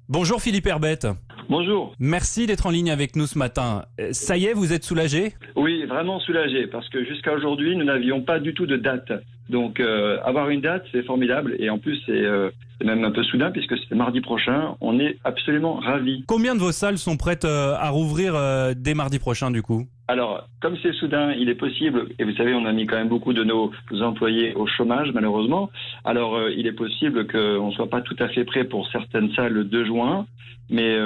Bonjour Philippe Herbette. Bonjour. Merci d'être en ligne avec nous ce matin. Ça y est, vous êtes soulagé? Oui, vraiment soulagé parce que jusqu'à aujourd'hui, nous n'avions pas du tout de date. Donc, avoir une date, c'est formidable et en plus, c'est même un peu soudain puisque c'est mardi prochain. On est absolument ravis. Combien de vos salles sont prêtes à rouvrir dès mardi prochain du coup? Alors, comme c'est soudain, il est possible, et vous savez, on a mis quand même beaucoup de nos employés au chômage, malheureusement. Alors, il est possible qu'on ne soit pas tout à fait prêt pour certaines salles le 2 juin. Mais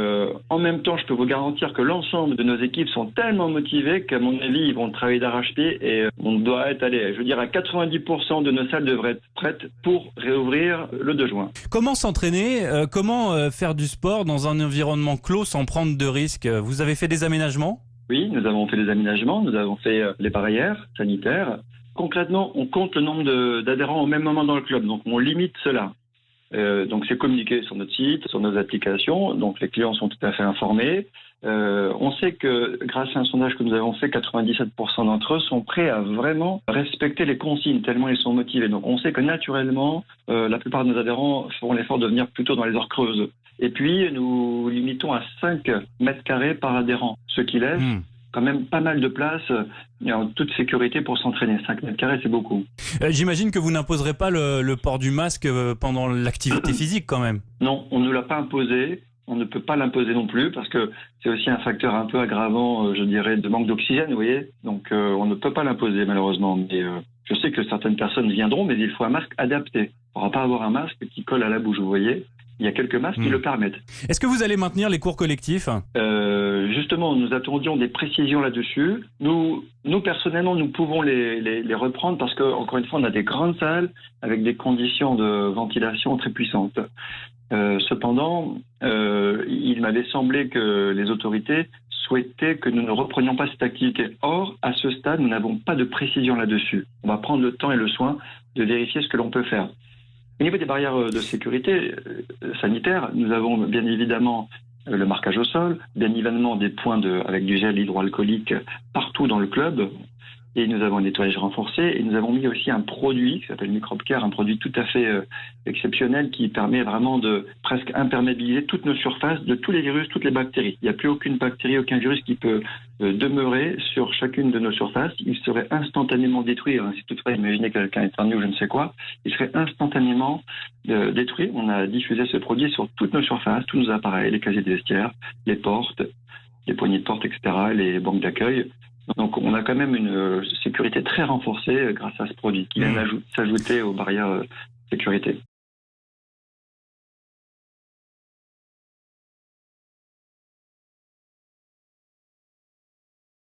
en même temps, je peux vous garantir que l'ensemble de nos équipes sont tellement motivées qu'à mon avis, ils vont travailler d'arrache-pied et on doit être allé, je veux dire, à 90% de nos salles devraient être prêtes pour réouvrir le 2 juin. Comment s'entraîner? Comment faire du sport dans un environnement clos sans prendre de risques? Vous avez fait des aménagements? Oui, nous avons fait des aménagements, nous avons fait les barrières sanitaires. Concrètement, on compte le nombre d'adhérents au même moment dans le club, donc on limite cela. Donc c'est communiqué sur notre site, sur nos applications, donc les clients sont tout à fait informés. On sait que grâce à un sondage que nous avons fait, 97% d'entre eux sont prêts à vraiment respecter les consignes tellement ils sont motivés. Donc on sait que naturellement, la plupart de nos adhérents feront l'effort de venir plutôt dans les heures creuses. Et puis nous limitons à 5 mètres carrés par adhérent, ce qui laisse quand même pas mal de place en toute sécurité pour s'entraîner. 5 mètres carrés, c'est beaucoup. J'imagine que vous n'imposerez pas le port du masque pendant l'activité physique quand même. Non, on ne l'a pas imposé. On ne peut pas l'imposer non plus parce que c'est aussi un facteur un peu aggravant, je dirais, de manque d'oxygène, vous voyez. Donc on ne peut pas l'imposer malheureusement. Mais je sais que certaines personnes viendront, mais il faut un masque adapté. On ne pourra pas avoir un masque qui colle à la bouche, vous voyez. Il y a quelques masques qui le permettent. Est-ce que vous allez maintenir les cours collectifs? Justement, nous attendions des précisions là-dessus. Nous personnellement, nous pouvons les reprendre parce que, encore une fois, on a des grandes salles avec des conditions de ventilation très puissantes. Cependant, il m'avait semblé que les autorités souhaitaient que nous ne reprenions pas cette activité. Or, à ce stade, nous n'avons pas de précision là-dessus. On va prendre le temps et le soin de vérifier ce que l'on peut faire. Au niveau des barrières de sécurité sanitaire, nous avons bien évidemment le marquage au sol, bien évidemment des points avec du gel hydroalcoolique partout dans le club. Et nous avons un nettoyage renforcé et nous avons mis aussi un produit qui s'appelle MicrobeCare, un produit tout à fait exceptionnel qui permet vraiment de presque imperméabiliser toutes nos surfaces de tous les virus, toutes les bactéries. Il n'y a plus aucune bactérie, aucun virus qui peut demeurer sur chacune de nos surfaces. Il serait instantanément détruit. Si toutefois, imaginez que quelqu'un éternue ou je ne sais quoi, il serait instantanément détruit. On a diffusé ce produit sur toutes nos surfaces, tous nos appareils, les casiers de vestiaire, les portes, les poignées de porte, etc., les banques d'accueil. Donc on a quand même une sécurité très renforcée grâce à ce produit qui vient s'ajouter aux barrières sécurité.